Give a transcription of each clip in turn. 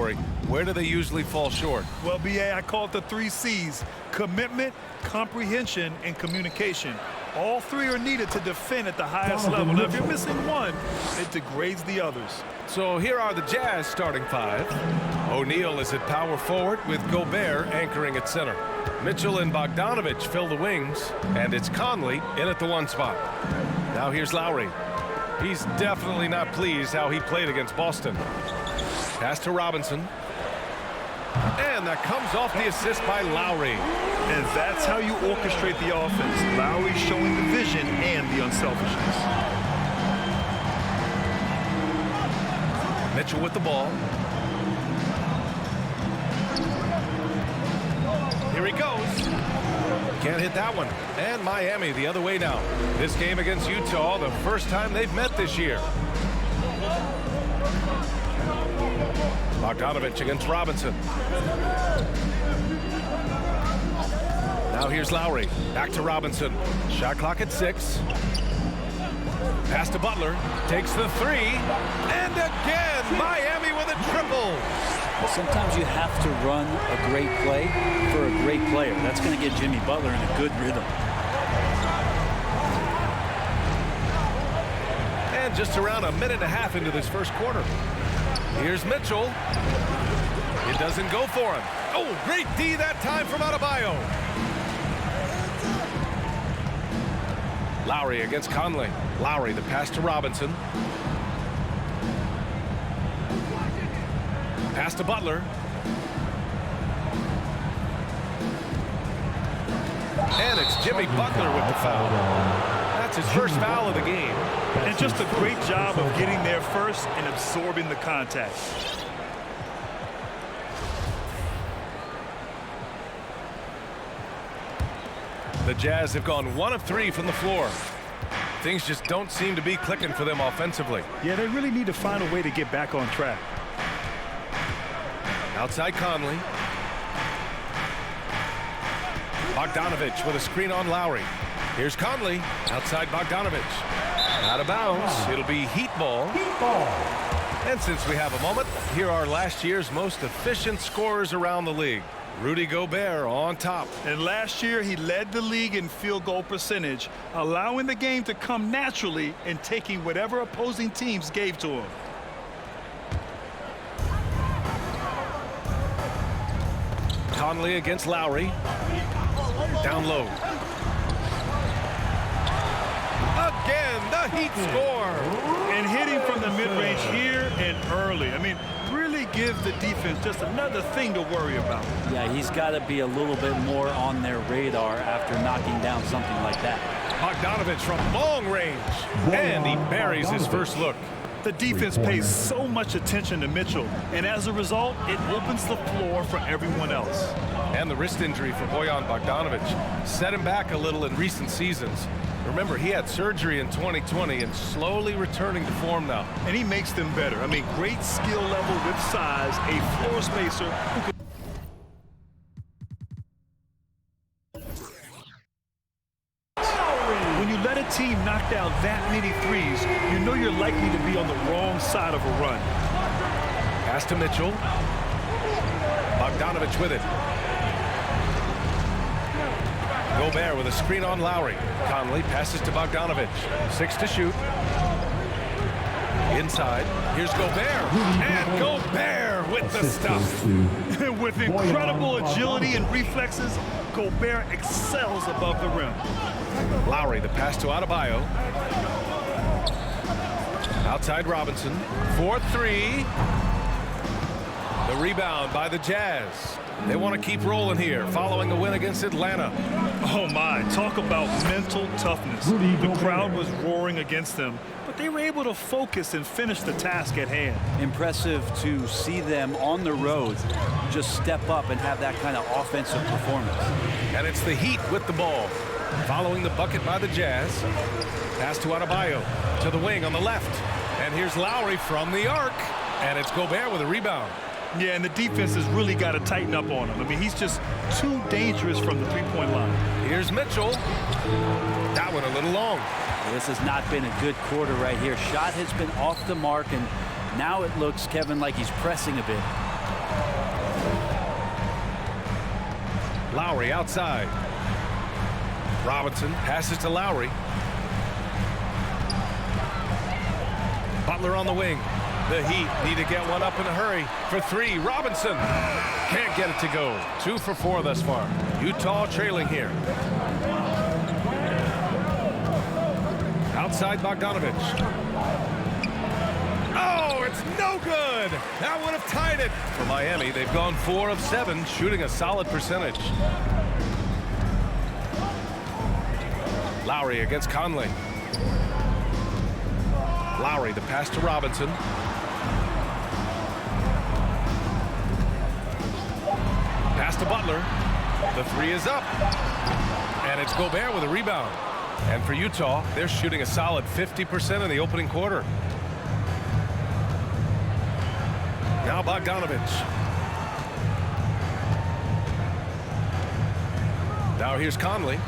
Lowry. Where do they usually fall short? Well, BA, I call it the 3 C's: commitment, comprehension, and communication. All 3 are needed to defend at the highest level. Now, if you're missing one, it degrades the others. So here are the Jazz starting 5. O'Neal is at power forward with Gobert anchoring at center. Mitchell and Bogdanovich fill the wings, and it's Conley in at the 1 spot. Now here's Lowry. He's definitely not pleased how he played against Boston. Pass to Robinson. And that comes off the assist by Lowry. And that's how you orchestrate the offense. Lowry showing the vision and the unselfishness. Mitchell with the ball. Here he goes. Can't hit that one. And Miami the other way now. This game against Utah, the first time they've met this year. Bogdanovich against Robinson. Now here's Lowry. Back to Robinson. Shot clock at 6. Pass to Butler. Takes the 3. And again, Miami with a triple. Sometimes you have to run a great play for a great player. That's going to get Jimmy Butler in a good rhythm. And just around a minute and a half into this first quarter. Here's Mitchell. It doesn't go for him. Oh, great D that time from Adebayo. Lowry against Conley. Lowry, the pass to Robinson. Pass to Butler. And it's Jimmy Butler with the foul. That's his first foul of the game. And just a great job of getting there first and absorbing the contact. The Jazz have gone 1 of 3 from the floor. Things just don't seem to be clicking for them offensively. Yeah, they really need to find a way to get back on track. Outside Conley. Bogdanovich with a screen on Lowry. Here's Conley. Outside Bogdanovich. Out of bounds. It'll be Heat ball. And since we have a moment, here are last year's most efficient scorers around the league. Rudy Gobert on top. And last year, he led the league in field goal percentage, allowing the game to come naturally and taking whatever opposing teams gave to him. Conley against Lowry. Down low. Again, the Heat score. And hitting from the mid-range here and early. I mean, really give the defense just another thing to worry about. Yeah, he's got to be a little bit more on their radar after knocking down something like that. Bogdanovich from long range. And he buries his first look. The defense pays so much attention to Mitchell, and as a result, it opens the floor for everyone else. And the wrist injury for Bojan Bogdanovich set him back a little in recent seasons. Remember, he had surgery in 2020 and slowly returning to form now. And he makes them better. I mean, great skill level with size, a floor spacer who can... When you let a team knock down that many threes, you know you're likely to be on the wrong side of a run. Pass to Mitchell. Bogdanovich with it. Gobert with a screen on Lowry. Conley passes to Bogdanovich. 6 to shoot. Inside. Here's Gobert. And Gobert with the stuff. With incredible agility and reflexes, Gobert excels above the rim. Lowry, the pass to Adebayo. Outside Robinson. 4-3. The rebound by the Jazz. They want to keep rolling here following a win against Atlanta. Oh my, talk about mental toughness. The crowd was roaring against them, but they were able to focus and finish the task at hand. Impressive to see them on the road just step up and have that kind of offensive performance. And it's the Heat with the ball. Following the bucket by the Jazz. Pass to Adebayo to the wing on the left. And here's Lowry from the arc. And it's Gobert with a rebound. Yeah, and the defense has really got to tighten up on him. I mean, he's just too dangerous from the three-point line. Here's Mitchell. That one a little long. Well, this has not been a good quarter right here. Shot has been off the mark, and now it looks, Kevin, like he's pressing a bit. Lowry outside. Robinson passes to Lowry. Butler on the wing. The Heat need to get one up in a hurry. For three, Robinson. Can't get it to go. 2 for 4 thus far. Utah trailing here. Outside Bogdanovich. Oh, it's no good. That would have tied it. For Miami, they've gone 4 of 7, shooting a solid percentage. Lowry against Conley. Lowry, the pass to Robinson. Pass to Butler. The 3 is up. And it's Gobert with a rebound. And for Utah, they're shooting a solid 50% in the opening quarter. Now Bogdanovich. Now here's Conley.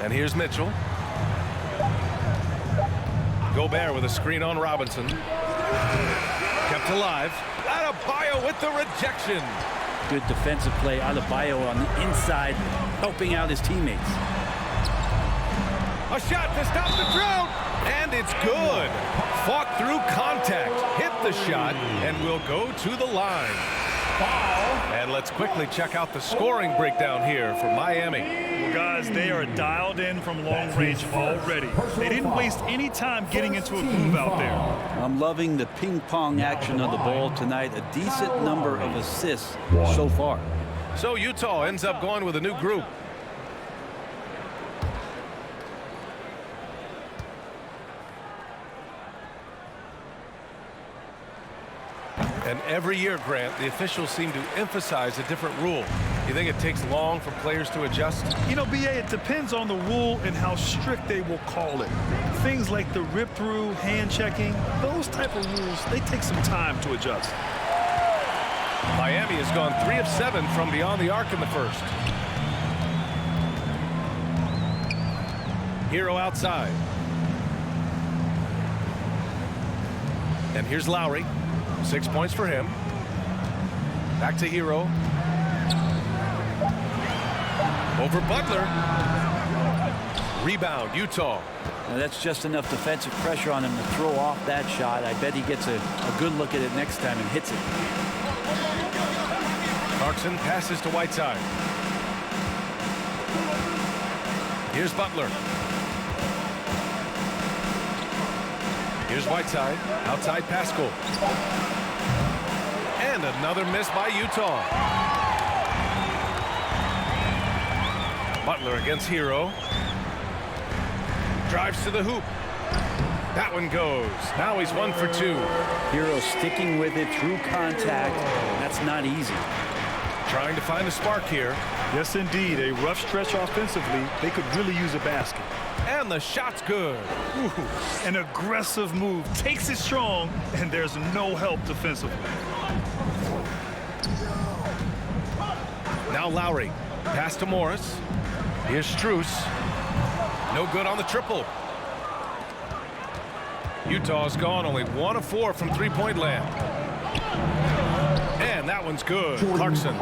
And here's Mitchell. Gobert with a screen on Robinson. Kept alive. Adebayo with the rejection. Good defensive play. Adebayo on the inside, helping out his teammates. A shot to stop the drought. And it's good. Fought through contact. Hit the shot and will go to the line. And let's quickly check out the scoring breakdown here for Miami. Well, guys, they are dialed in from long range already. They didn't waste any time getting into a groove out there. I'm loving the ping-pong action of the ball tonight. A decent number of assists so far. So Utah ends up going with a new group. And every year, Grant, the officials seem to emphasize a different rule. You think it takes long for players to adjust? You know, BA, it depends on the rule and how strict they will call it. Things like the rip-through, hand-checking, those type of rules, they take some time to adjust. Miami has gone 3 of 7 from beyond the arc in the first. Hero outside. And here's Lowry. 6 points for him. Back to Hero. Over Butler. Rebound, Utah. Now that's just enough defensive pressure on him to throw off that shot. I bet he gets a good look at it next time and hits it. Clarkson passes to Whiteside. Here's Butler. Here's Whiteside. Outside Pascal. And another miss by Utah. Butler against Hero. Drives to the hoop. That one goes. Now he's 1 for 2. Hero sticking with it through contact. That's not easy. Trying to find a spark here. Yes, indeed. A rough stretch offensively. They could really use a basket. And the shot's good. Ooh, an aggressive move. Takes it strong, and there's no help defensively. Now Lowry. Pass to Morris. Here's Strus. No good on the triple. Utah's gone only 1 of 4 from three-point land. And that one's good. Clarkson.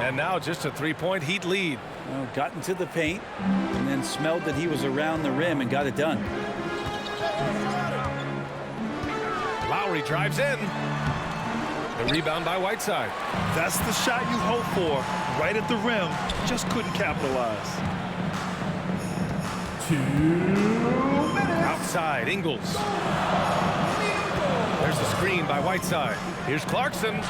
And now just a 3-point Heat lead. Well, got into the paint and then smelled that he was around the rim and got it done. Lowry drives in. The rebound by Whiteside. That's the shot you hope for. Right at the rim. Just couldn't capitalize. 2 minutes. Outside, Ingles. There's the screen by Whiteside. Here's Clarkson.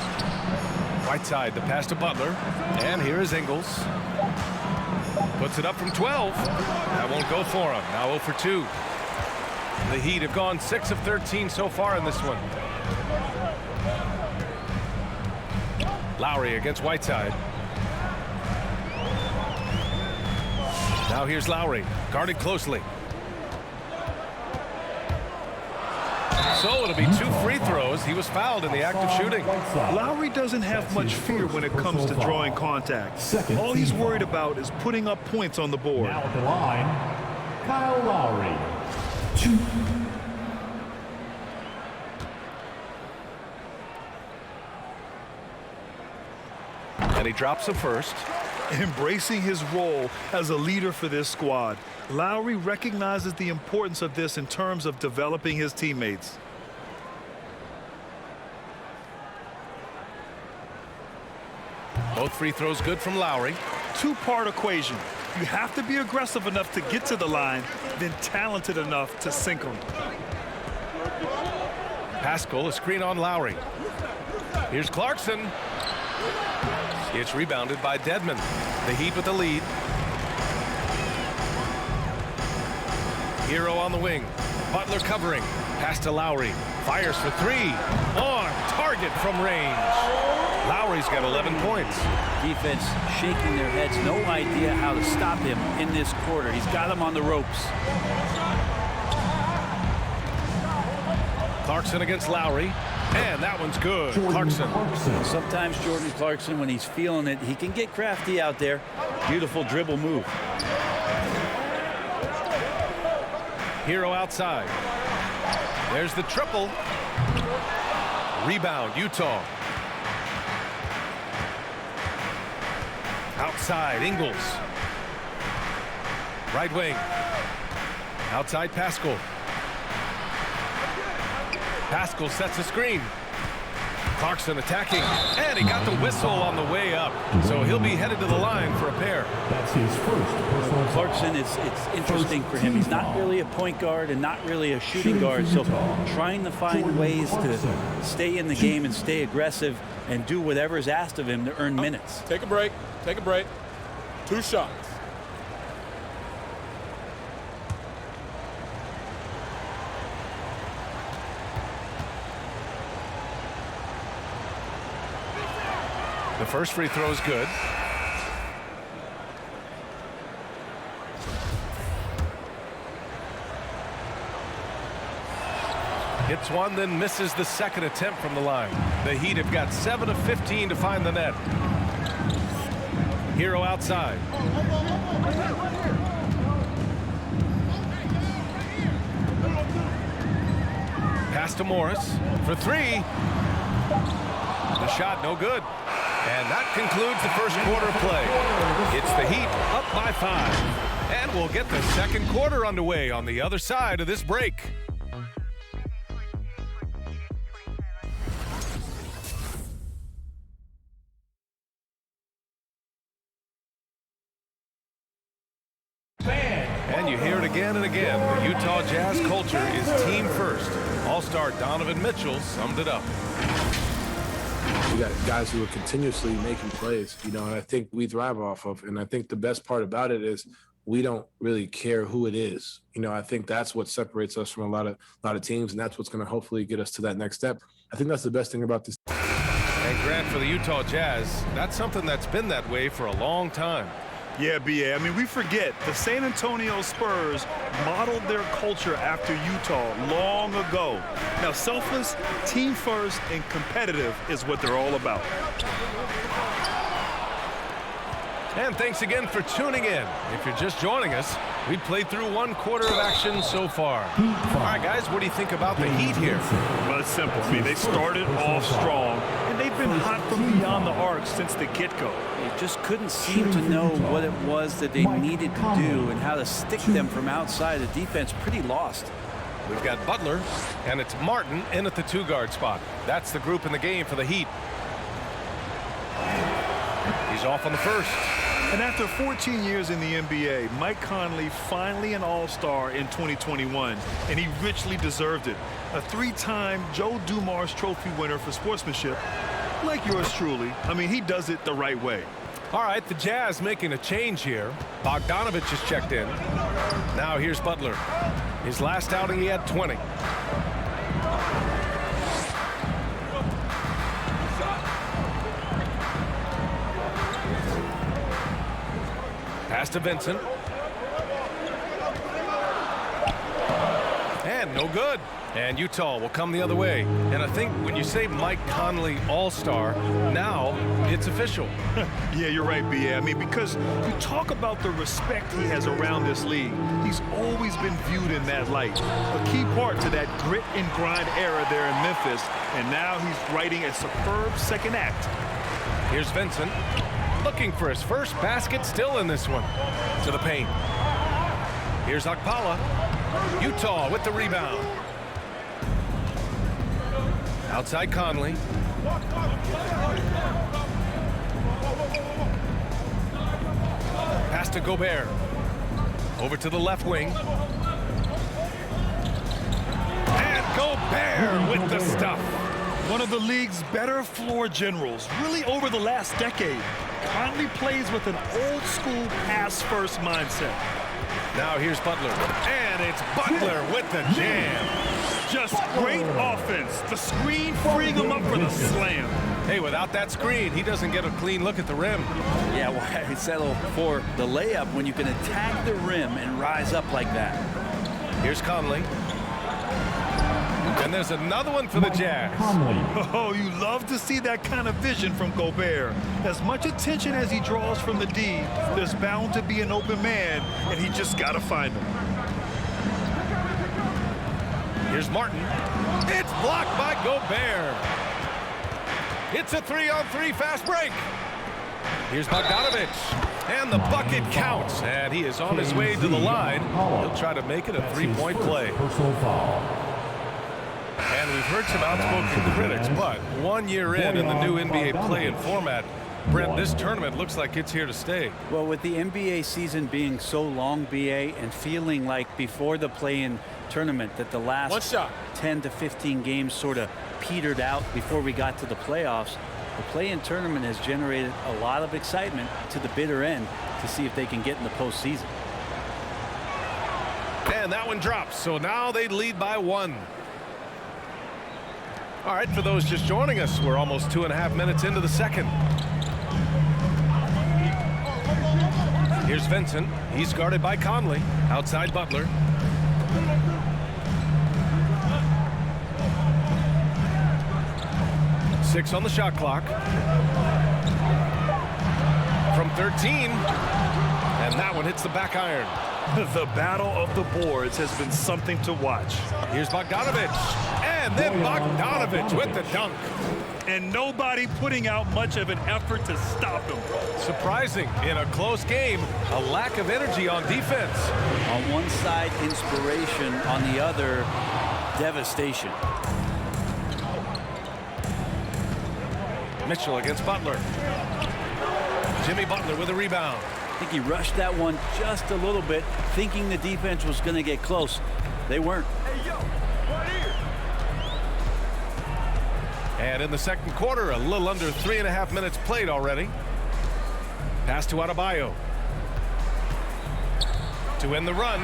Whiteside, the pass to Butler. And here is Ingles. Puts it up from 12. That won't go for him. Now 0 for 2. The Heat have gone 6 of 13 so far in this one. Lowry against Whiteside. Now here's Lowry, guarded closely. So it'll be 2 free throws. He was fouled in the act of shooting. Lowry doesn't have much fear when it comes to drawing contact. All he's worried about is putting up points on the board. Now at the line, Kyle Lowry. 2. And he drops a first. Embracing his role as a leader for this squad, Lowry recognizes the importance of this in terms of developing his teammates. Both free throws good from Lowry. Two-part equation. You have to be aggressive enough to get to the line, then talented enough to sink them. Pascal, a screen on Lowry. Here's Clarkson. It's rebounded by Dedmon. The Heat with the lead. Hero on the wing. Butler covering. Pass to Lowry. Fires for three. On target from range. Lowry's got 11 points. Defense shaking their heads. No idea how to stop him in this quarter. He's got him on the ropes. Clarkson against Lowry. And that one's good. Clarkson. Sometimes Jordan Clarkson, when he's feeling it, he can get crafty out there. Beautiful dribble move. Hero outside. There's the triple. Rebound, Utah. Outside, Ingles. Right wing. Outside, Pascal. Pascal sets a screen. Clarkson attacking, and he got the whistle on the way up. So he'll be headed to the line for a pair. That's his first personal. Clarkson, it's interesting for him. He's not really a point guard and not really a shooting guard. So trying to find ways to stay in the game and stay aggressive and do whatever is asked of him to earn minutes. Take a break. Take a break. 2 shots. The first free throw is good. Hits one, then misses the second attempt from the line. The Heat have got 7 of 15 to find the net. Hero outside. Pass to Morris for three. The shot no good. And that concludes the first quarter of play. It's the Heat up by 5. And we'll get the second quarter underway on the other side of this break. And you hear it again and again. The Utah Jazz culture is team first. All-star Donovan Mitchell summed it up. We got guys who are continuously making plays, and I think we thrive off of. And I think the best part about it is we don't really care who it is. I think that's what separates us from a lot of teams, and that's what's going to hopefully get us to that next step. I think that's the best thing about this. And Grant, for the Utah Jazz, that's something that's been that way for a long time. Yeah, B.A. I mean, we forget the San Antonio Spurs modeled their culture after Utah long ago. Now, selfless, team first, and competitive is what they're all about. And thanks again for tuning in. If you're just joining us, we played through 1 quarter of action so far. All right, guys, what do you think about the Heat here? Well, it's simple. I mean, they started off strong, and they've been hot from beyond the arc since the get-go. They just couldn't seem to know what it was that they needed to do and how to stick them from outside. The defense pretty lost. We've got Butler, and it's Martin in at the 2-guard spot. That's the group in the game for the Heat. He's off on the first. And after 14 years in the NBA, Mike Conley finally an All-Star in 2021, and he richly deserved it. A 3-time Joe Dumars Trophy winner for sportsmanship, like yours truly. I mean, he does it the right way. All right, the Jazz making a change here. Bogdanovich has checked in. Now here's Butler. His last outing, he had 20. Pass to Vincent. And no good. And Utah will come the other way. And I think when you say Mike Conley All-Star, now it's official. Yeah, you're right, B.A. I mean, because you talk about the respect he has around this league. He's always been viewed in that light. A key part to that grit and grind era there in Memphis. And now he's writing a superb second act. Here's Vincent, looking for his first basket, still in this one. To the paint. Here's Okpala. Utah with the rebound. Outside Conley. Pass to Gobert. Over to the left wing. And Gobert with the stuff. One of the league's better floor generals, really over the last decade. Conley plays with an old-school pass-first mindset. Now here's Butler. And it's Butler with the jam. Just great offense. The screen freeing him up for the slam. Hey, without that screen, he doesn't get a clean look at the rim. Yeah, why settle for the layup when you can attack the rim and rise up like that? Here's Conley. And there's another one for the Jazz. Oh, you love to see that kind of vision from Gobert. As much attention as he draws from the D, there's bound to be an open man, and he just got to find him. Here's Martin. It's blocked by Gobert. It's a 3-on-3 fast break. Here's Bogdanovich. And the bucket counts. And he is on his way to the line. He'll try to make it a three-point play. And we've heard some outspoken critics, but 1 year in the new NBA play-in format, Brent, this tournament looks like it's here to stay. Well, with the NBA season being so long, BA, and feeling like before the play-in tournament that the last 10 to 15 games sort of petered out before we got to the playoffs, the play-in tournament has generated a lot of excitement to the bitter end to see if they can get in the postseason. And that one drops, so now they lead by 1. All right, for those just joining us, we're almost 2.5 minutes into the second. Here's Vincent. He's guarded by Conley. Outside Butler. Six on the shot clock. From 13. And that one hits the back iron. The battle of the boards has been something to watch. Here's Bogdanovich. And then Bogdanovich with the dunk. And nobody putting out much of an effort to stop him. Surprising in a close game, a lack of energy on defense. On one side, inspiration. On the other, devastation. Mitchell against Butler. Jimmy Butler with a rebound. I think he rushed that one just a little bit, thinking the defense was going to get close. They weren't. And in the second quarter, a little under 3.5 minutes played already. Pass to Adebayo. To end the run.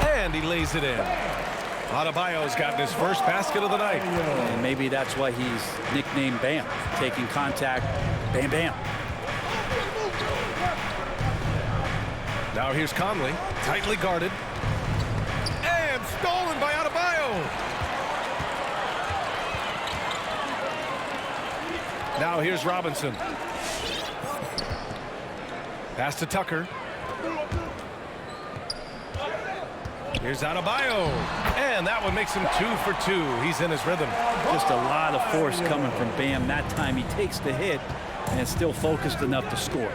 And he lays it in. Adebayo's gotten his first basket of the night. And maybe that's why he's nicknamed Bam. Taking contact, bam, bam. Now here's Conley, tightly guarded. And stolen by Adebayo. Now here's Robinson. Pass to Tucker. Here's Adebayo. And that one makes him 2 for 2. He's in his rhythm. Just a lot of force coming from Bam. That time he takes the hit and is still focused enough to score.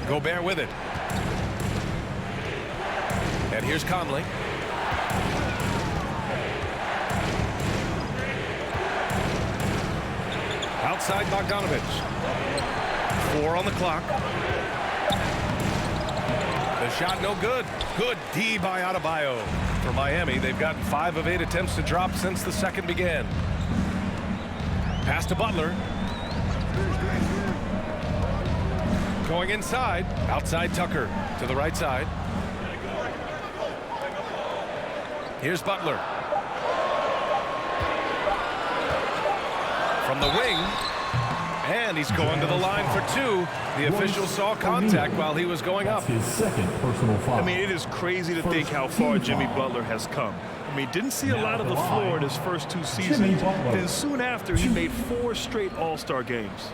Gobert with it. And here's Conley. Outside Bogdanovich. 4 on the clock. The shot no good. Good D by Adebayo. For Miami, they've gotten 5 of 8 attempts to drop since the second began. Pass to Butler. Going inside. Outside Tucker to the right side. Here's Butler. From the wing. And he's going to the line for 2. The official saw contact while he was going up. His second personal foul. I mean, it is crazy to think how far Jimmy Butler has come. I mean, didn't see a lot of the floor in his first 2 seasons. Then soon after, he made 4 straight All-Star games.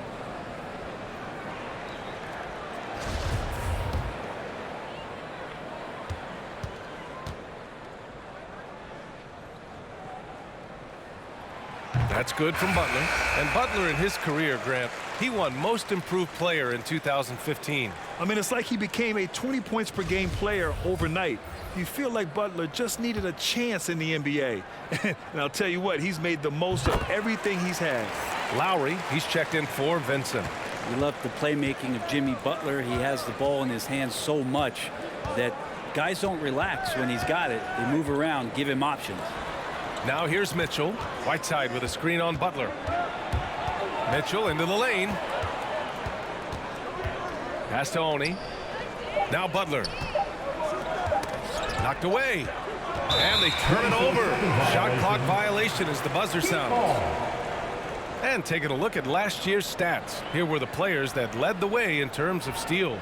That's good from Butler. And Butler in his career, Grant, he won Most Improved Player in 2015. I mean, it's like he became a 20 points per game player overnight. You feel like Butler just needed a chance in the NBA. And I'll tell you what, he's made the most of everything he's had. Lowry, he's checked in for Vincent. We love the playmaking of Jimmy Butler. He has the ball in his hands so much that guys don't relax when he's got it. They move around, give him options. Now here's Mitchell. Whiteside with a screen on Butler. Mitchell into the lane. Pass to Oni. Now Butler. Knocked away. And they turn it over. Shot clock violation as the buzzer sounds. And taking a look at last year's stats. Here were the players that led the way in terms of steals.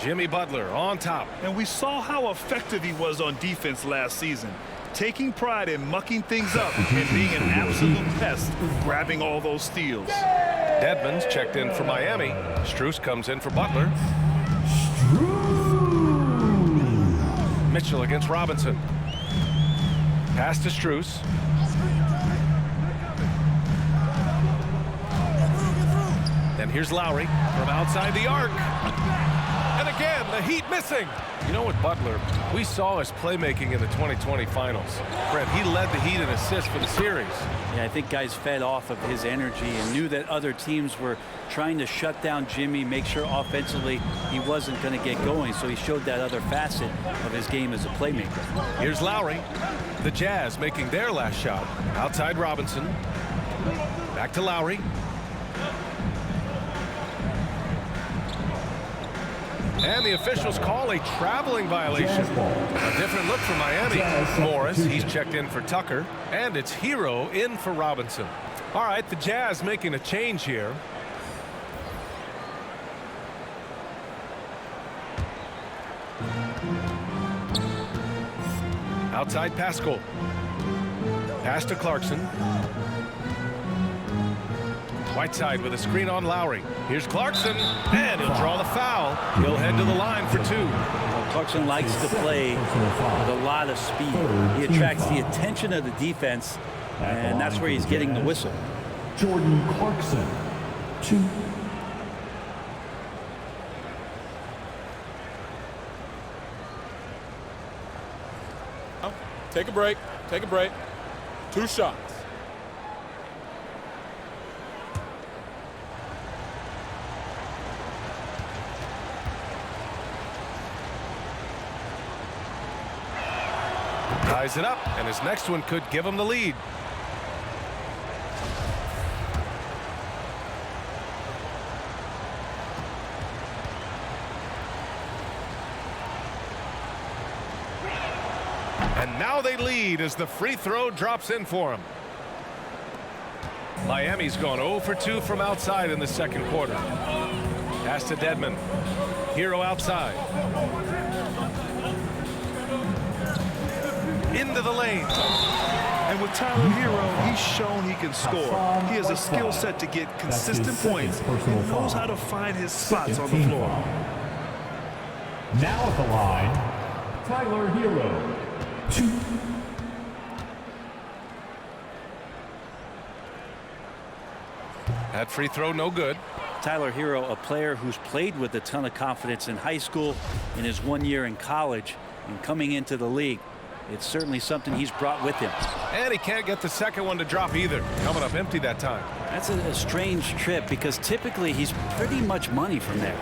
Jimmy Butler on top. And we saw how effective he was on defense last season. Taking pride in mucking things up and being an absolute pest, grabbing all those steals. Dedmon's checked in for Miami. Strus comes in for Butler. Mitchell against Robinson. Pass to Strus. And here's Lowry from outside the arc. And again, the Heat missing. You know what, Butler, we saw his playmaking in the 2020 finals. Brent, he led the Heat in assists for the series. Yeah, I think guys fed off of his energy and knew that other teams were trying to shut down Jimmy, make sure offensively he wasn't going to get going. So he showed that other facet of his game as a playmaker. Here's Lowry. The Jazz making their last shot. Outside Robinson. Back to Lowry. And the officials call a traveling violation. A different look for Miami. Morris, he's checked in for Tucker. And it's Hero in for Robinson. All right, the Jazz making a change here. Outside Pascal. Pass to Clarkson. Whiteside with a screen on Lowry. Here's Clarkson, and he'll draw the foul. He'll head to the line for two. Clarkson likes to play with a lot of speed. He attracts the attention of the defense, and that's where he's getting the whistle. Jordan Clarkson, 2. Take a break. Take a break. 2 shots. Ties it up, and his next one could give him the lead. And now they lead as the free throw drops in for him. Miami's gone 0 for 2 from outside in the second quarter. Pass to Dedmon. Hero outside. Into the lane. And with Tyler Hero, he's shown he can score. He has a skill set to get consistent points. He knows how to find his spots on the floor. Now at the line, Tyler Hero, 2. That free throw no good. Tyler Hero, a player who's played with a ton of confidence in high school, in his 1 year in college, and coming into the league. It's certainly something he's brought with him. And he can't get the second one to drop either. Coming up empty that time. That's a strange trip because typically he's pretty much money from there.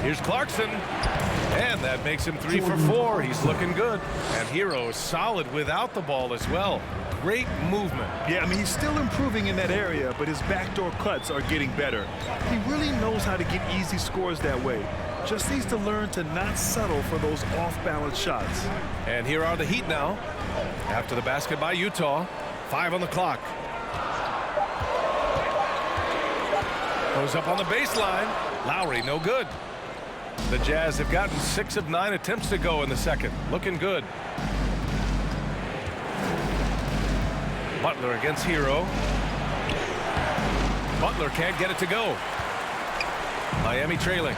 Here's Clarkson. And that makes him 3 for 4. He's looking good. And Hero is solid without the ball as well. Great movement. Yeah, I mean, he's still improving in that area, but his backdoor cuts are getting better. He really knows how to get easy scores that way. Just needs to learn to not settle for those off-balance shots. And here are the Heat now. After the basket by Utah. 5 on the clock. Goes up on the baseline. Lowry, no good. The Jazz have gotten 6 of 9 attempts to go in the second. Looking good. Butler against Hero. Butler can't get it to go. Miami trailing.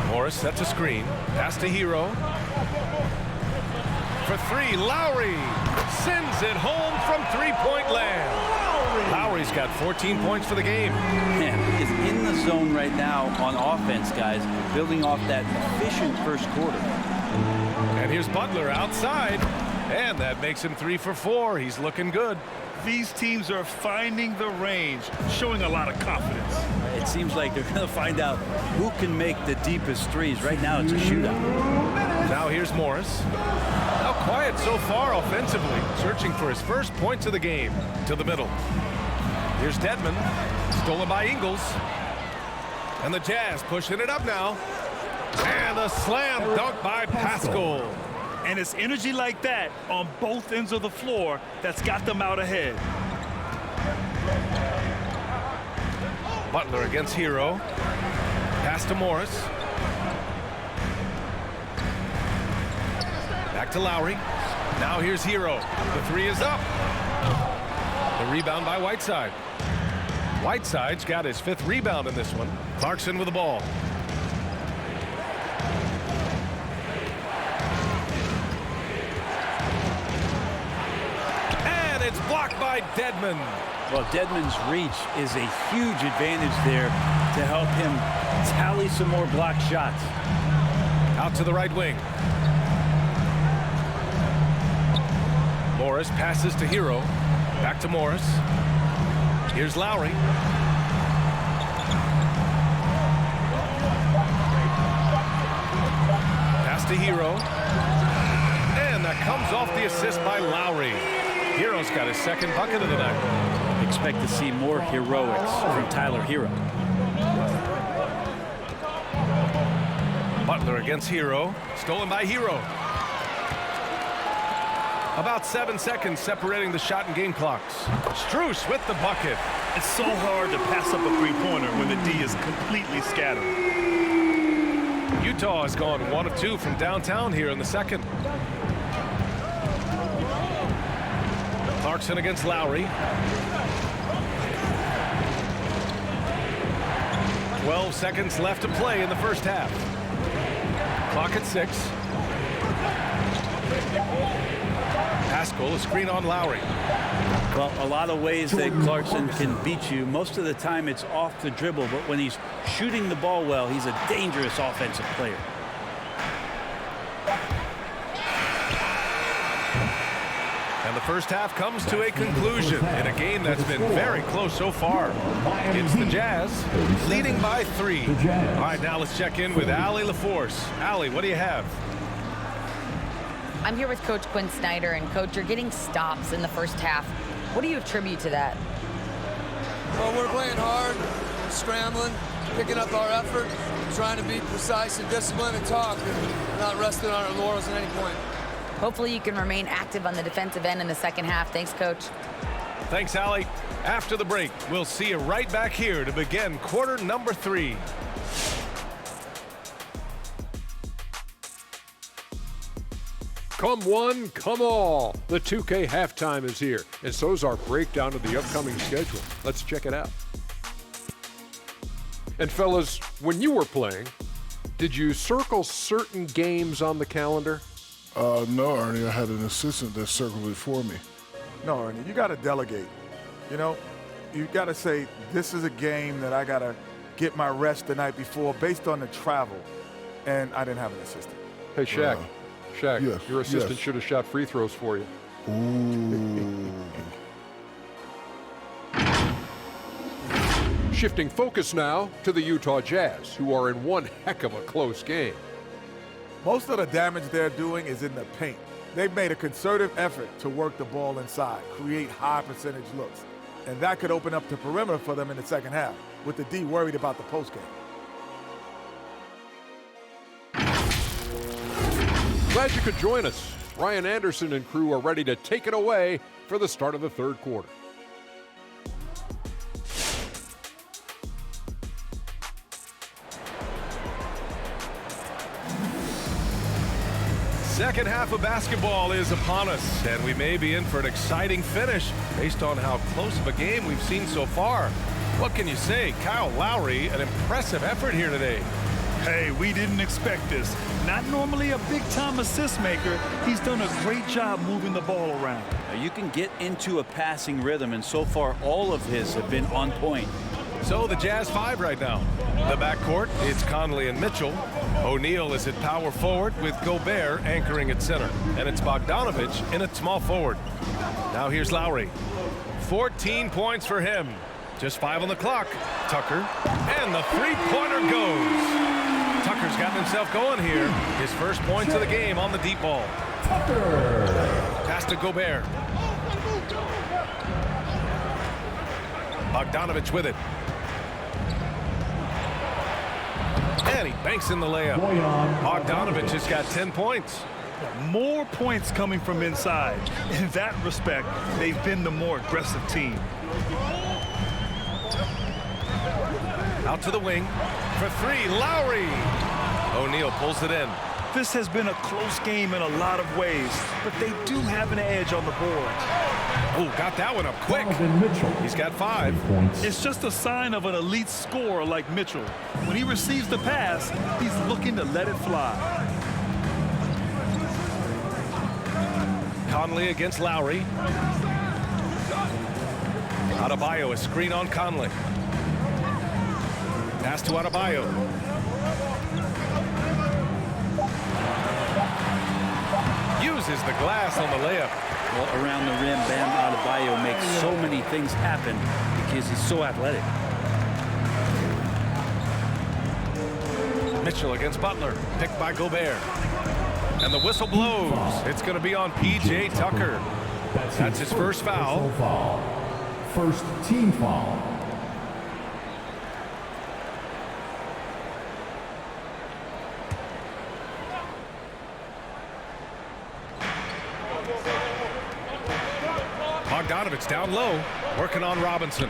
Morris sets a screen. Pass to Hero. For 3, Lowry. Sends it home from three-point land. Lowry's got 14 points for the game. Man, he is in the zone right now on offense, guys, building off that efficient first quarter. And here's Butler outside, and that makes him 3 for 4. He's looking good. These teams are finding the range, showing a lot of confidence. It seems like they're going to find out who can make the deepest threes. Right now, it's a shootout. Now here's Morris. Now quiet so far offensively, searching for his first points of the game. To the middle. Here's Dedmon, stolen by Ingles. And the Jazz pushing it up now. And a slam dunk by Pascal. And it's energy like that on both ends of the floor that's got them out ahead. Butler against Hero. Pass to Morris. Back to Lowry. Now here's Hero. The three is up. The rebound by Whiteside. Whiteside's got his 5th rebound in this one. Clarkson with the ball. And it's blocked by Dedmon. Well, Dedmon's reach is a huge advantage there to help him tally some more blocked shots. Out to the right wing. Morris passes to Hero. Back to Morris. Here's Lowry. Pass to Hero. And that comes off the assist by Lowry. Hero's got his 2nd bucket of the night. Expect to see more heroics from Tyler Hero. Butler against Hero. Stolen by Hero. About 7 seconds separating the shot and game clocks. Strus with the bucket. It's so hard to pass up a three-pointer when the D is completely scattered. Utah has gone 1 of 2 from downtown here in the second. Clarkson against Lowry. 12 seconds left to play in the first half. Clock at 6. Pascal, a screen on Lowry. Well, a lot of ways that Clarkson can beat you. Most of the time it's off the dribble, but when he's shooting the ball well, he's a dangerous offensive player. And the first half comes to a conclusion in a game that's been very close so far. It's the Jazz leading by 3. All right, now let's check in with Allie LaForce. Allie, what do you have? I'm here with Coach Quinn Snyder, and Coach, you're getting stops in the first half. What do you attribute to that? Well, we're playing hard, scrambling, picking up our effort, trying to be precise and disciplined and talk, and not resting on our laurels at any point. Hopefully you can remain active on the defensive end in the second half. Thanks, Coach. Thanks, Allie. After the break, we'll see you right back here to begin quarter number 3. Come one, come all. The 2K halftime is here, and so's our breakdown of the upcoming schedule. Let's check it out. And fellas, when you were playing, did you circle certain games on the calendar? No, Ernie. I had an assistant that circled it for me. No, Ernie, you got to delegate. You know, you got to say, this is a game that I got to get my rest the night before based on the travel. And I didn't have an assistant. Hey, Shaq. Shaq, yes, your assistant yes. should have shot free throws for you. Ooh. Shifting focus now to the Utah Jazz, who are in one heck of a close game. Most of the damage they're doing is in the paint. They've made a concerted effort to work the ball inside, create high percentage looks. And that could open up the perimeter for them in the second half, with the D worried about the postgame. Glad you could join us. Ryan Anderson and crew are ready to take it away for the start of the third quarter. Second half of basketball is upon us, and we may be in for an exciting finish based on how close of a game we've seen so far. What can you say? Kyle Lowry, an impressive effort here today. Hey, we didn't expect this. Not normally a big-time assist maker. He's done a great job moving the ball around. Now, you can get into a passing rhythm, and so far all of his have been on point. So the Jazz 5 right now. The backcourt, it's Conley and Mitchell. O'Neal is at power forward with Gobert anchoring at center. And it's Bogdanovich in at small forward. Now here's Lowry. 14 points for him. Just 5 on the clock. Tucker. And the three-pointer goes. Tucker's gotten himself going here. His first points of the game on the deep ball. Tucker. Pass to Gobert. Bogdanovich with it. And he banks in the layup. Bogdanovich has got 10 points. More points coming from inside. In that respect, they've been the more aggressive team. Out to the wing for three, Lowry. O'Neal pulls it in. This has been a close game in a lot of ways, but they do have an edge on the board. Oh, got that one up quick. He's got 5. It's just a sign of an elite scorer like Mitchell. When he receives the pass, he's looking to let it fly. Conley against Lowry. Adebayo, a screen on Conley. Pass to Adebayo. Uses the glass on the layup. Well, around the rim, Bam Adebayo makes so many things happen because he's so athletic. Mitchell against Butler, picked by Gobert. And the whistle blows. It's going to be on P.J. Tucker. That's his first foul. First team foul. Bogdanovich down low, working on Robinson.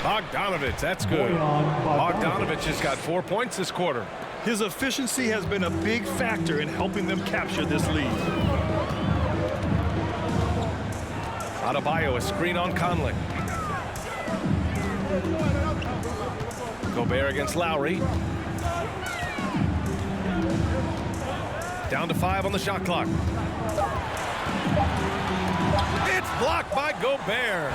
Bogdanovich, that's good. Bogdanovich has got 4 points this quarter. His efficiency has been a big factor in helping them capture this lead. Adebayo, a screen on Conley. Gobert against Lowry. Down to 5 on the shot clock. It's blocked by Gobert.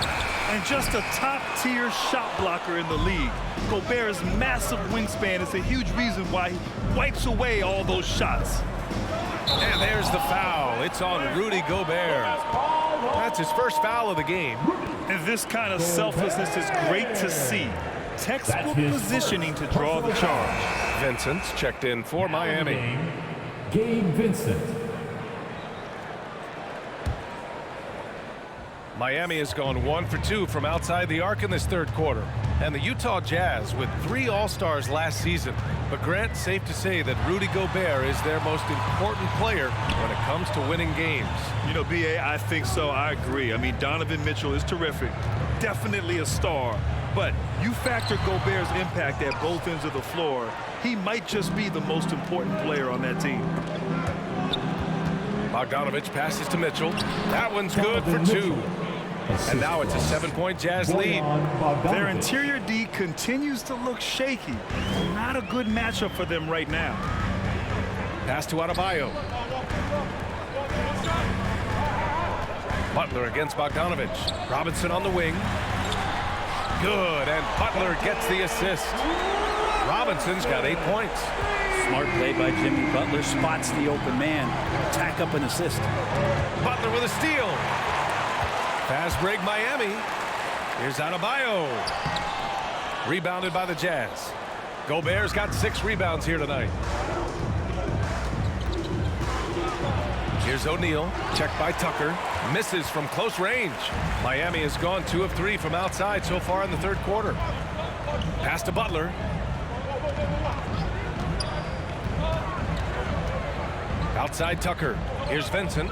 And just a top-tier shot blocker in the league. Gobert's massive wingspan is a huge reason why he wipes away all those shots. And there's the foul. It's on Rudy Gobert. That's his first foul of the game. And this kind of selflessness is great to see. Textbook positioning to draw the charge. Vincent's checked in for Miami. Gabe Vincent. Miami has gone 1 for 2 from outside the arc in this third quarter. And the Utah Jazz with 3 All-Stars last season. But Grant, safe to say that Rudy Gobert is their most important player when it comes to winning games. You know, B.A., I think so. I agree. I mean, Donovan Mitchell is terrific. Definitely a star. But you factor Gobert's impact at both ends of the floor, he might just be the most important player on that team. Bogdanovich passes to Mitchell. That one's good for 2. And now it's a 7-point Jazz lead. Their interior D continues to look shaky. Not a good matchup for them right now. Pass to Adebayo. Butler against Bogdanovich. Robinson on the wing. Good, and Butler gets the assist. Robinson's got 8 points. Smart play by Jimmy. Butler spots the open man. Tack up an assist. Butler with a steal. Fast break Miami. Here's Adebayo. Rebounded by the Jazz. Gobert's got 6 rebounds here tonight. Here's O'Neal. Checked by Tucker. Misses from close range. Miami has gone 2 of 3 from outside so far in the third quarter. Pass to Butler. Outside Tucker. Here's Vincent.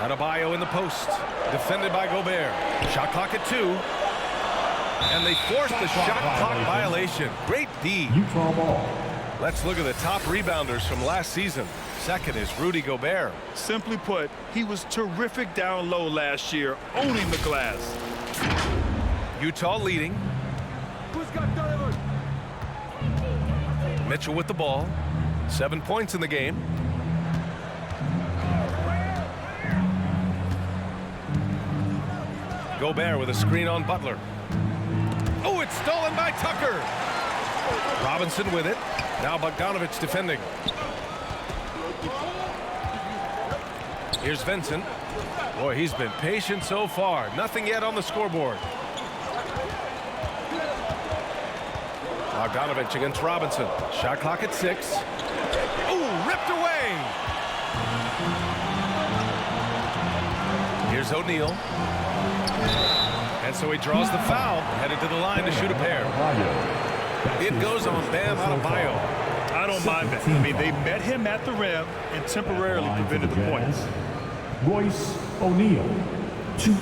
Adebayo in the post. Defended by Gobert. Shot clock at 2. And they forced the shot clock violation. Great D. Utah ball. Let's look at the top rebounders from last season. Second is Rudy Gobert. Simply put, he was terrific down low last year, owning the glass. Utah leading. Mitchell with the ball. 7 points in the game. Gobert with a screen on Butler. Oh, it's stolen by Tucker. Robinson with it. Now Bogdanovich defending. Here's Vincent. Boy, he's been patient so far. Nothing yet on the scoreboard. Bogdanovich against Robinson. Shot clock at 6. Ooh, ripped away. Here's O'Neal. And so he draws the foul, headed to the line to shoot a pair. It goes on Bam Adebayo. I don't mind that. I mean, they met him at the rim and temporarily prevented the points. Royce O'Neal, 2.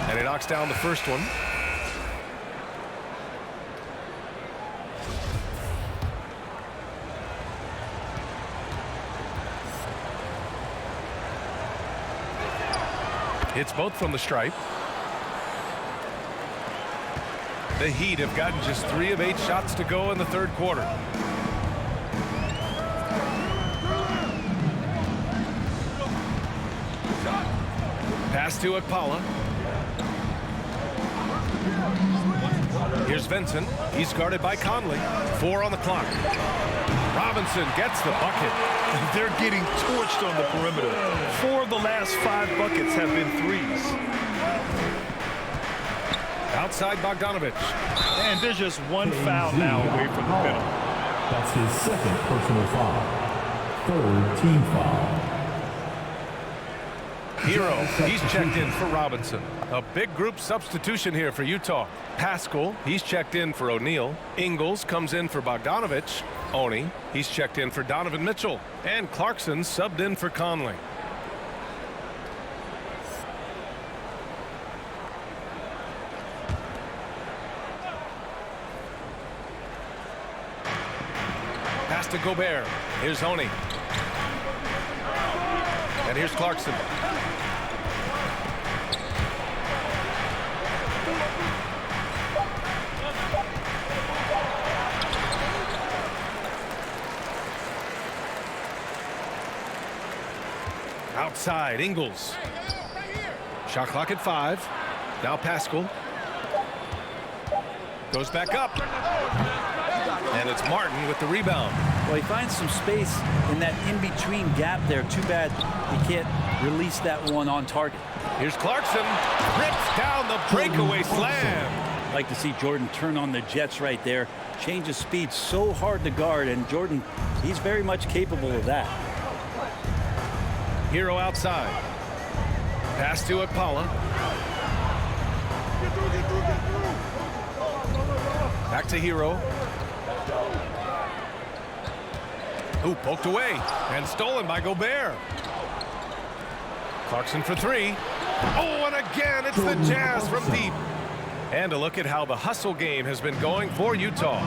And he knocks down the first one. Hits both from the stripe. The Heat have gotten just 3 of 8 shots to go in the third quarter. Pass to Akpala. Here's Vincent. He's guarded by Conley. 4 on the clock. Robinson gets the bucket. They're getting torched on the perimeter. 4 of the last 5 buckets have been threes. Outside Bogdanovich. And there's just 1 foul now away from the penalty. That's his 2nd personal foul. 3rd team foul. Hero, he's checked in for Robinson. A big group substitution here for Utah. Pascal, he's checked in for O'Neal. Ingles comes in for Bogdanovich. Oni, he's checked in for Donovan Mitchell. And Clarkson subbed in for Conley. Pass to Gobert. Here's Oni. And here's Clarkson. Outside, Ingles. Shot clock at 5. Now Pascal. Goes back up. And it's Martin with the rebound. Well, he finds some space in that in-between gap there. Too bad he can't release that one on target. Here's Clarkson. Rips down the breakaway slam. Like to see Jordan turn on the Jets right there. Change of speed so hard to guard, and Jordan, he's very much capable of that. Hero outside. Pass to Akpala. Back to Hero. Ooh, poked away and stolen by Gobert. Clarkson for 3. Oh, and again, it's the Jazz from deep. And a look at how the hustle game has been going for Utah.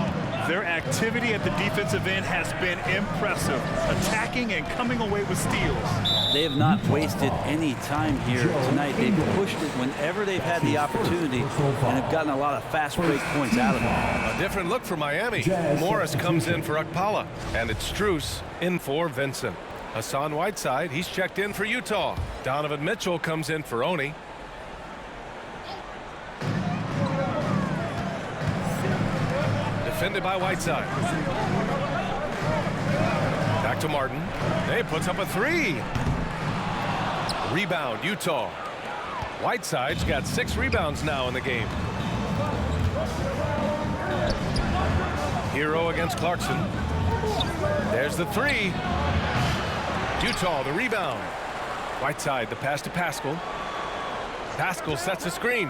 Their activity at the defensive end has been impressive, attacking and coming away with steals. They have not wasted any time here tonight. They've pushed it whenever they've had the opportunity and have gotten a lot of fast break points out of it. A different look for Miami. Morris comes in for Akpala, and it's Strus in for Vincent. Hassan Whiteside, he's checked in for Utah. Donovan Mitchell comes in for Oni. Defended by Whiteside. Back to Martin. He puts up a 3. Rebound, Utah. Whiteside's got 6 rebounds now in the game. Hero against Clarkson. There's the 3. Utah, the rebound. Whiteside, the pass to Pascal. Pascal sets a screen.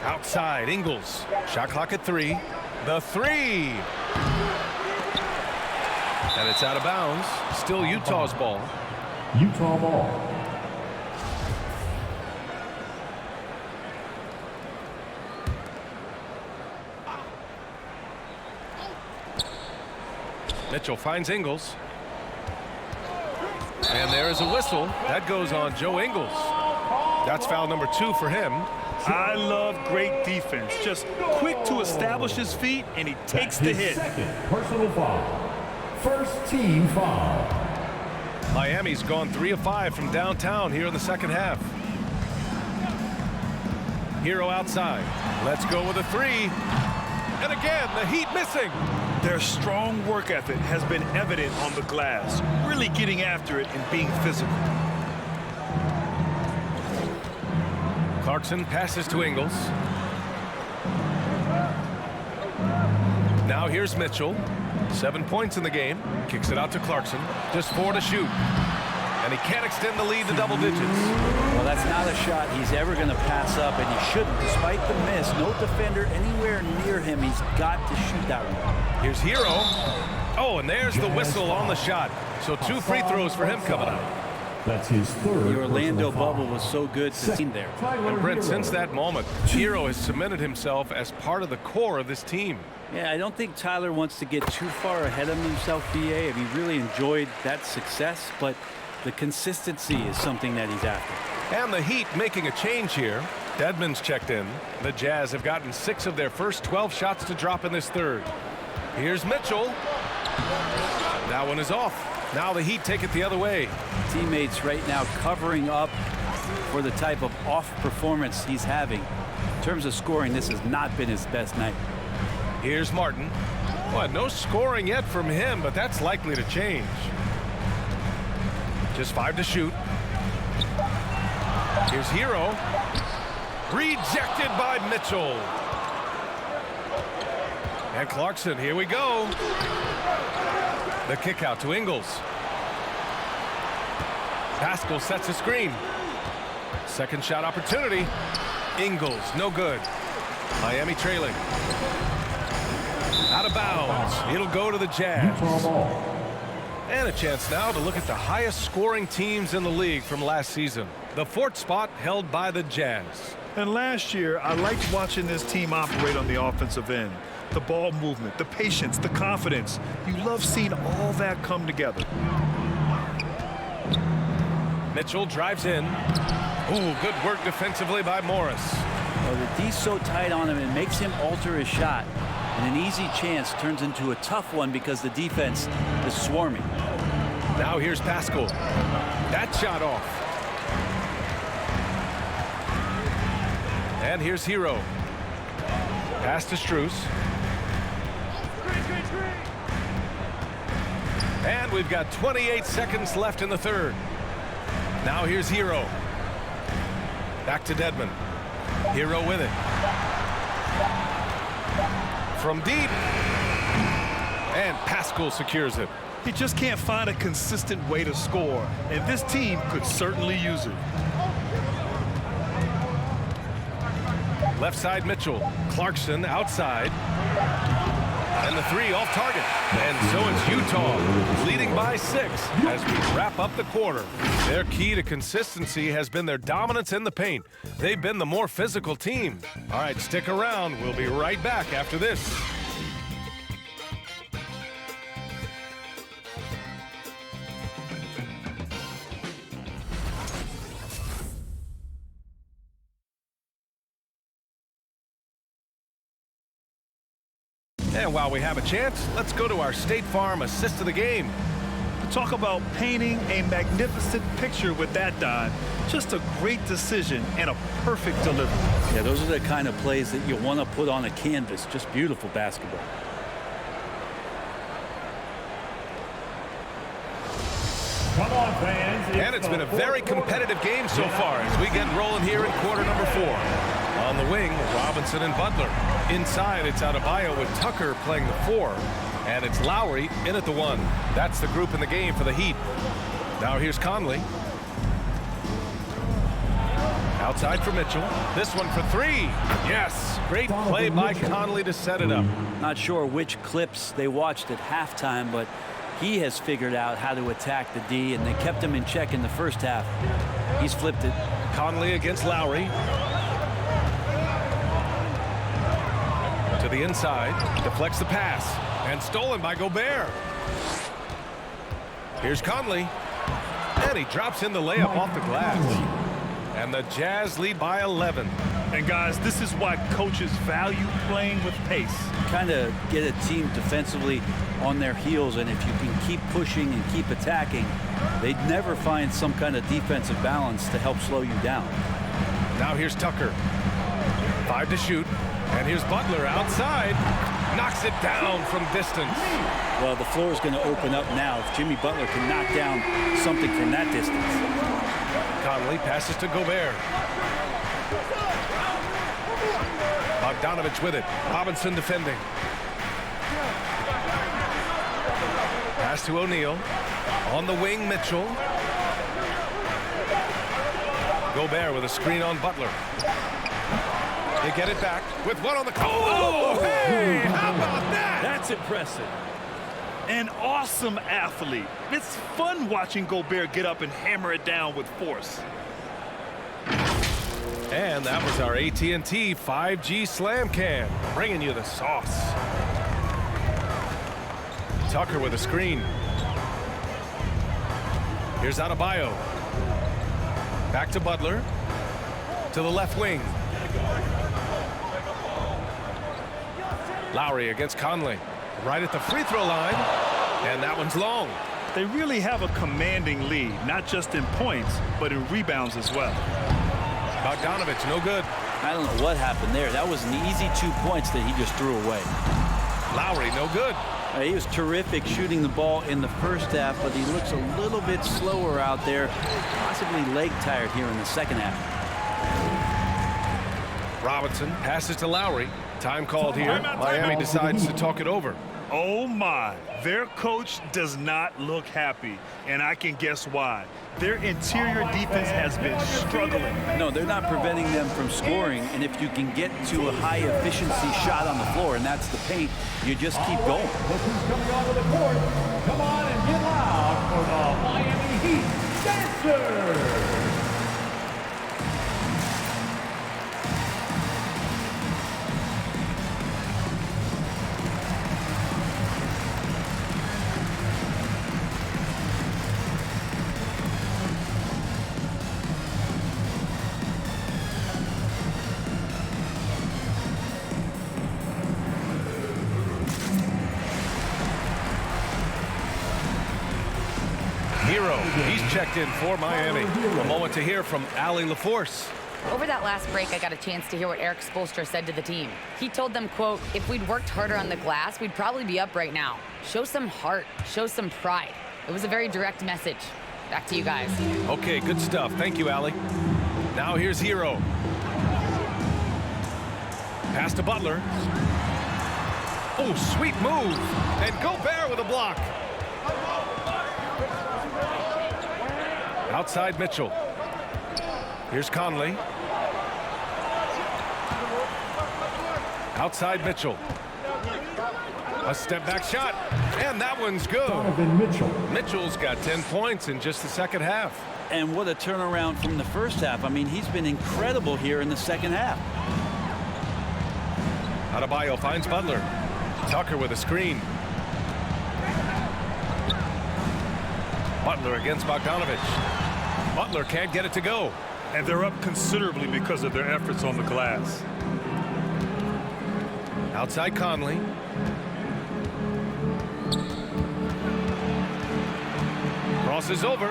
Outside, Ingles. Shot clock at 3. The 3. And it's out of bounds. Still Utah's ball. Utah ball. Mitchell finds Ingles. And there is a whistle. That goes on Joe Ingles. That's foul number 2 for him. I love great defense. Just quick to establish his feet, and he takes the hit. Second personal foul. First team foul. Miami's gone 3 of 5 from downtown here in the second half. Hero outside. Let's go with a 3. And again, the Heat missing. Their strong work ethic has been evident on the glass, really getting after it and being physical. Clarkson passes to Ingles. Now here's Mitchell. 7 points in the game. Kicks it out to Clarkson. Just 4 to shoot. And he can't extend the lead to double digits. Well, that's not a shot he's ever going to pass up, and he shouldn't. Despite the miss, no defender anywhere near him. He's got to shoot that one. Here's Hero. Oh, and there's the whistle on the shot. So 2 free throws for him coming up. That's his third. The Orlando bubble was so good to see there. And Brent, since that moment, Hero has cemented himself as part of the core of this team. Yeah, I don't think Tyler wants to get too far ahead of himself, BA. I mean, he really enjoyed that success, but the consistency is something that he's after. And the Heat making a change here. Dedmon's checked in. The Jazz have gotten 6 of their first 12 shots to drop in this third. Here's Mitchell. That one is off. Now the Heat take it the other way. Teammates right now covering up for the type of off performance he's having. In terms of scoring, this has not been his best night. Here's Martin. Well, no scoring yet from him, but that's likely to change. Just 5 to shoot. Here's Hero. Rejected by Mitchell. And Clarkson, here we go. The kick out to Ingles. Pascal sets a screen. Second shot opportunity. Ingles, no good. Miami trailing. Out of bounds. It'll go to the Jazz. And a chance now to look at the highest scoring teams in the league from last season. The 4th spot held by the Jazz. And last year, I liked watching this team operate on the offensive end. The ball movement, the patience, the confidence. You love seeing all that come together. Mitchell drives in. Ooh, good work defensively by Morris. Well, the D's so tight on him, it makes him alter his shot. And an easy chance turns into a tough one because the defense is swarming. Now here's Pascal. That shot off. And here's Hero. Pass to Strus. And we've got 28 seconds left in the third. Now here's Hero. Back to Dedmon. Hero with it. From deep. And Pascal secures it. He just can't find a consistent way to score, and this team could certainly use it. Left side Mitchell. Clarkson outside. And the 3 off target. And so it's Utah leading by 6 as we wrap up the quarter. Their key to consistency has been their dominance in the paint. They've been the more physical team. All right, stick around. We'll be right back after this. And while we have a chance, let's go to our State Farm assist of the game. Talk about painting a magnificent picture with that dive. Just a great decision and a perfect delivery. Yeah, those are the kind of plays that you want to put on a canvas. Just beautiful basketball. Come on, fans. And it's been a very competitive game so far as we get rolling here in quarter number 4. On the wing, Robinson and Butler. Inside, it's Adebayo with Tucker playing the 4. And it's Lowry in at the 1. That's the group in the game for the Heat. Now here's Conley. Outside for Mitchell. This one for 3. Yes, great play by Conley to set it up. Not sure which clips they watched at halftime, but he has figured out how to attack the D, and they kept him in check in the first half. He's flipped it. Conley against Lowry. To the inside, deflects the pass, and stolen by Gobert. Here's Conley. And he drops in the layup off the glass. And the Jazz lead by 11. And guys, this is why coaches value playing with pace. Kind of get a team defensively on their heels, and if you can keep pushing and keep attacking, they'd never find some kind of defensive balance to help slow you down. Now here's Tucker. 5 to shoot. And here's Butler outside. Knocks it down from distance. Well, the floor is going to open up now if Jimmy Butler can knock down something from that distance. Conley passes to Gobert. Bogdanovich with it. Robinson defending. Pass to O'Neal. On the wing, Mitchell. Gobert with a screen on Butler. They get it back with one on the oh, hey, how about that? That's impressive. An awesome athlete. It's fun watching Gobert get up and hammer it down with force. And that was our AT&T 5G Slam Cam, bringing you the sauce. Tucker with a screen. Here's Adebayo. Back to Butler. To the left wing. Lowry against Conley. Right at the free throw line. And that one's long. They really have a commanding lead, not just in points, but in rebounds as well. Bogdanovich, no good. I don't know what happened there. That was an easy 2 points that he just threw away. Lowry, no good. He was terrific shooting the ball in the first half, but he looks a little bit slower out there, possibly leg tired here in the second half. Robinson passes to Lowry. Time called here. Miami decides to talk it over. Oh my, their coach does not look happy, and I can guess why. Their interior defense has been struggling. No, they're not preventing them from scoring, and if you can get to a high efficiency shot on the floor, and that's the paint, you just keep going. Look who's coming onto the court. Come on and get loud for the Miami Heat Dancers. He's checked in for Miami. A moment to hear from Allie LaForce. Over that last break, I got a chance to hear what Eric Spoelstra said to the team. He told them, quote, if we'd worked harder on the glass, we'd probably be up right now. Show some heart. Show some pride. It was a very direct message. Back to you guys. Okay, good stuff. Thank you, Allie. Now here's Hero. Pass to Butler. Oh, sweet move. And Gobert with a block. Outside Mitchell. Here's Conley. Outside Mitchell. A step back shot. And that one's good. Mitchell's got 10 points in just the second half. And what a turnaround from the first half. I mean, he's been incredible here in the second half. Adebayo finds Butler. Tucker with a screen. Butler against Bogdanovich. Butler can't get it to go. And they're up considerably because of their efforts on the glass. Outside Conley. Crosses over.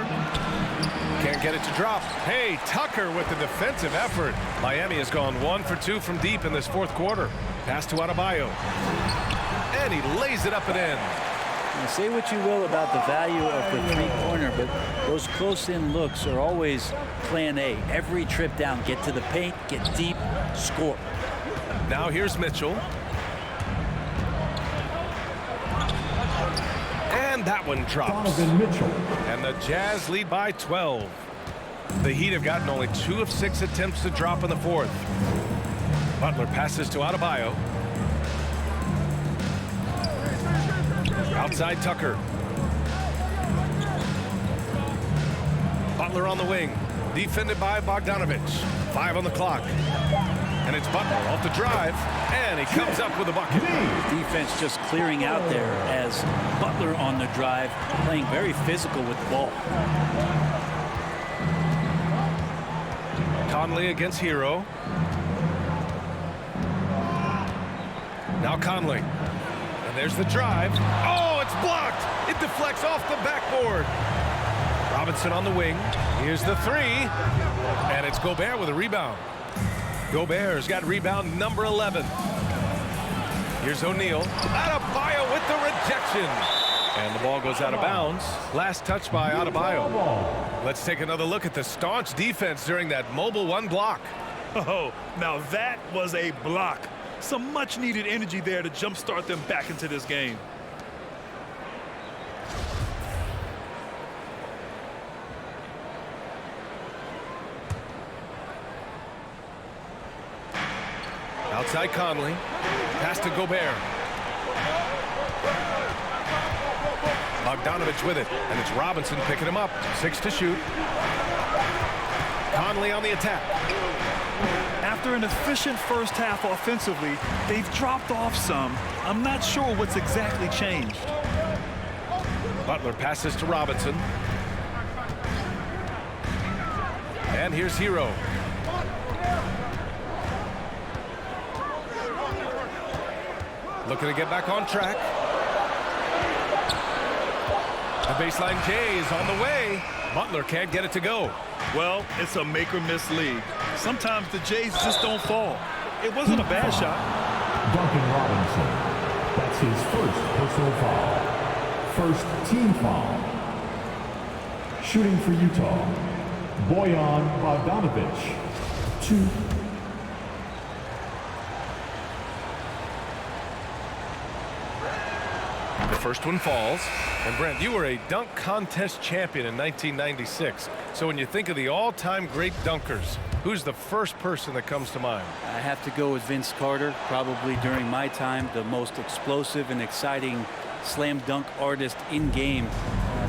Can't get it to drop. Hey, Tucker with the defensive effort. Miami has gone 1 for 2 from deep in this fourth quarter. Pass to Adebayo. And he lays it up and in. Now, say what you will about the value of the three-pointer, but those close-in looks are always plan A. Every trip down, get to the paint, get deep, score. Now here's Mitchell. And that one drops. And the Jazz lead by 12. The Heat have gotten only 2 of 6 attempts to drop in the fourth. Butler passes to Adebayo. Outside Tucker. Butler on the wing. Defended by Bogdanovich. 5 on the clock. And it's Butler off the drive, and he comes up with a bucket. Defense just clearing out there as Butler on the drive, playing very physical with the ball. Conley against Hero. Now Conley. And there's the drive. Oh, it's blocked. It deflects off the backboard. Robinson on the wing. Here's the three. And it's Gobert with a rebound. Gobert's got rebound number 11. Here's O'Neal. Adebayo with the rejection. And the ball goes out of bounds. Last touch by Adebayo. Let's take another look at the staunch defense during that mobile one block. Oh, now that was a block. Some much-needed energy there to jumpstart them back into this game. Outside Conley. Pass to Gobert. Bogdanovich with it, and it's Robinson picking him up. 6 to shoot. Conley on the attack. After an efficient first half offensively, they've dropped off some. I'm not sure what's exactly changed. Butler passes to Robinson. And here's Hero. Looking to get back on track. The baseline J is on the way. Butler can't get it to go. Well, it's a make-or-miss league. Sometimes the Jays just don't fall. It wasn't a bad shot. Duncan Robinson. That's his first personal foul. First team foul. Shooting for Utah, Bojan Bogdanovich. 2. The first one falls. And Brent, you were a dunk contest champion in 1996. So when you think of the all-time great dunkers, who's the first person that comes to mind? I have to go with Vince Carter. Probably during my time, the most explosive and exciting slam dunk artist in game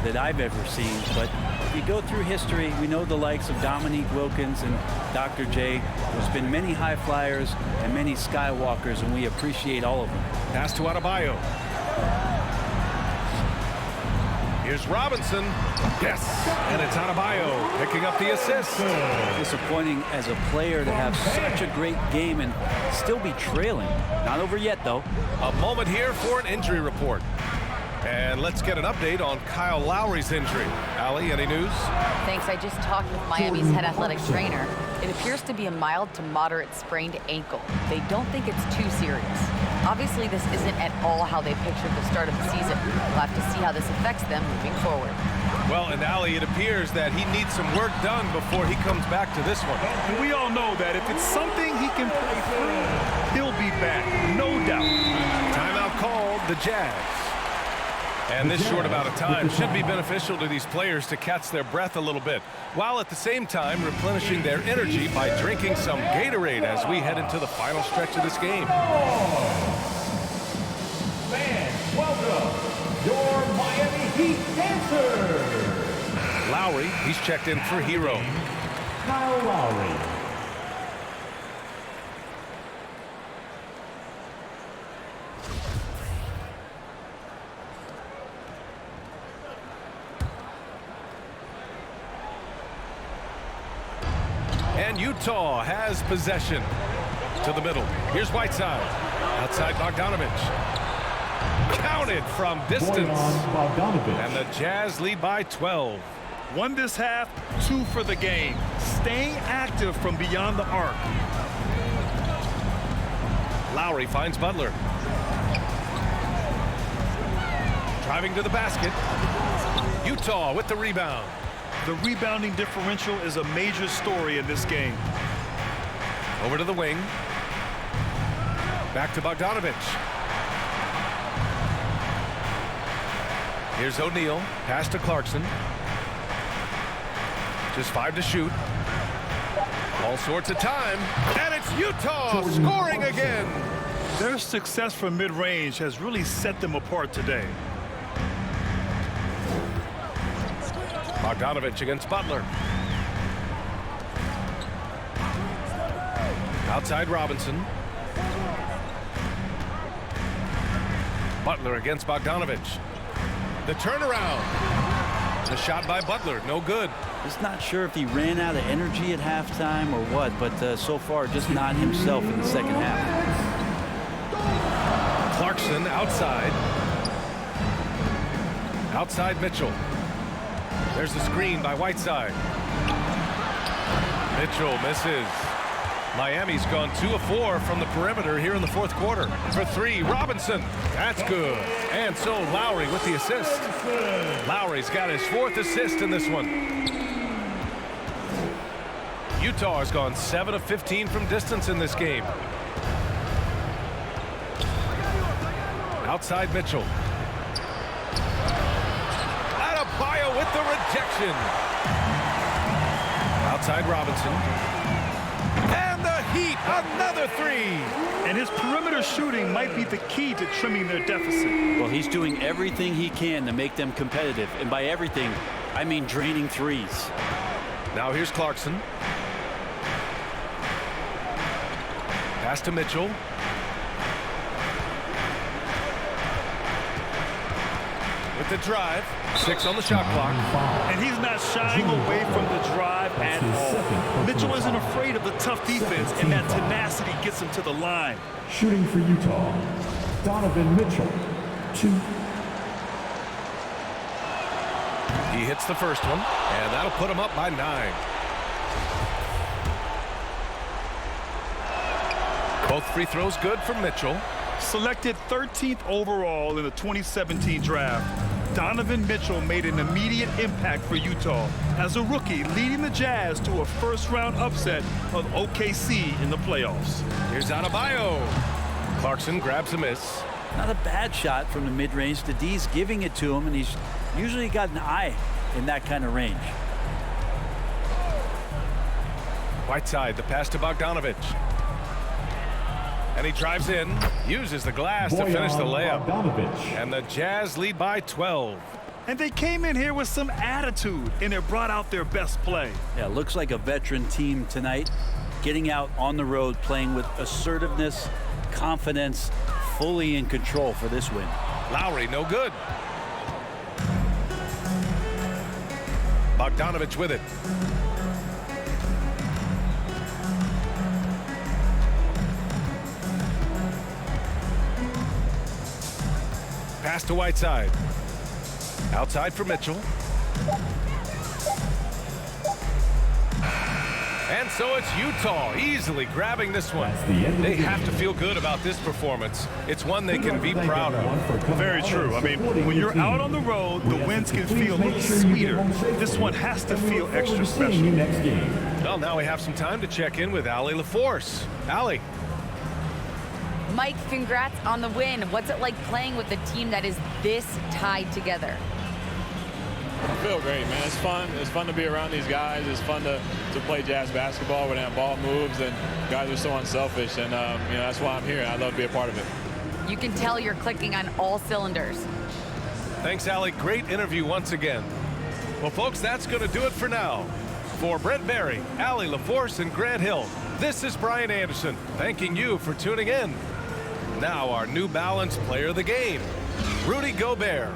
that I've ever seen. But if you go through history, we know the likes of Dominique Wilkins and Dr. J. There's been many high flyers and many skywalkers, and we appreciate all of them. Pass to Adebayo. Here's Robinson. Yes, and it's Adebayo picking up the assist. Disappointing as a player to have such a great game and still be trailing. Not over yet, though. A moment here for an injury report. And let's get an update on Kyle Lowry's injury. Allie, any news? Thanks. I just talked with Miami's head athletic trainer. It appears to be a mild to moderate sprained ankle. They don't think it's too serious. Obviously, this isn't at all how they pictured the start of the season. We'll have to see how this affects them moving forward. Well, and Allie, it appears that he needs some work done before he comes back to this one. And we all know that if it's something he can play through, he'll be back, no doubt. Timeout called, the Jazz. And this short amount of time should be beneficial to these players to catch their breath a little bit, while at the same time replenishing their energy by drinking some Gatorade as we head into the final stretch of this game. Fans, welcome your Miami Heat dancers. Lowry, he's checked in for Hero. Kyle Lowry. And Utah has possession to the middle. Here's Whiteside. Outside Bogdanovich. Counted from distance. And the Jazz lead by 12. One this half, 2 for the game. Staying active from beyond the arc. Lowry finds Butler. Driving to the basket. Utah with the rebound. The rebounding differential is a major story in this game. Over to the wing. Back to Bogdanovich. Here's O'Neal. Pass to Clarkson. Just 5 to shoot. All sorts of time. And it's Utah scoring again. Their success from mid-range has really set them apart today. Bogdanovich against Butler. Outside Robinson. Butler against Bogdanovich. The turnaround. The shot by Butler, no good. Just not sure if he ran out of energy at halftime or what, but so far just not himself in the second half. Clarkson outside. Outside Mitchell. There's the screen by Whiteside. Mitchell misses. Miami's gone 2 of 4 from the perimeter here in the fourth quarter. For 3, Robinson. That's good. And so Lowry with the assist. Lowry's got his 4th assist in this one. Utah has gone 7 of 15 from distance in this game. Outside Mitchell. Adebayo with the rejection. Outside Robinson. And the Heat, another 3. And his perimeter shooting might be the key to trimming their deficit. Well, he's doing everything he can to make them competitive. And by everything, I mean draining threes. Now here's Clarkson. Pass to Mitchell. With the drive. 6 on the shot clock. And he's not shying away from the drive at all. Mitchell isn't afraid of the tough defense, and that tenacity gets him to the line. Shooting for Utah, Donovan Mitchell, 2. He hits the first one, and that'll put him up by 9. Both free throws good for Mitchell. Selected 13th overall in the 2017 draft, Donovan Mitchell made an immediate impact for Utah as a rookie, leading the Jazz to a first-round upset of OKC in the playoffs. Here's Adebayo. Clarkson grabs a miss. Not a bad shot from the mid-range. The D's giving it to him, and he's usually got an eye in that kind of range. Whiteside, the pass to Bogdanovich. And he drives in, uses the glass to finish the layup. And the Jazz lead by 12. And they came in here with some attitude, and it brought out their best play. Yeah, looks like a veteran team tonight, getting out on the road, playing with assertiveness, confidence, fully in control for this win. Lowry, no good. Bogdanovich with it. Pass to Whiteside. Outside for Mitchell. And so it's Utah easily grabbing this one. They have to feel good about this performance. It's one they can be proud of. Very true. I mean, when you're out on the road, the wins can feel a little sweeter. This one has to feel extra special. Well, now we have some time to check in with Allie LaForce. Allie. Mike, congrats on the win. What's it like playing with a team that is this tied together? I feel great, man. It's fun. It's fun to be around these guys. It's fun to play Jazz basketball when that ball moves and guys are so unselfish. And, you know, that's why I'm here. I love to be a part of it. You can tell you're clicking on all cylinders. Thanks, Allie. Great interview once again. Well, folks, that's going to do it for now. For Brent Barry, Allie LaForce, and Grant Hill, this is Brian Anderson, thanking you for tuning in. Now our New Balance player of the game, Rudy Gobert.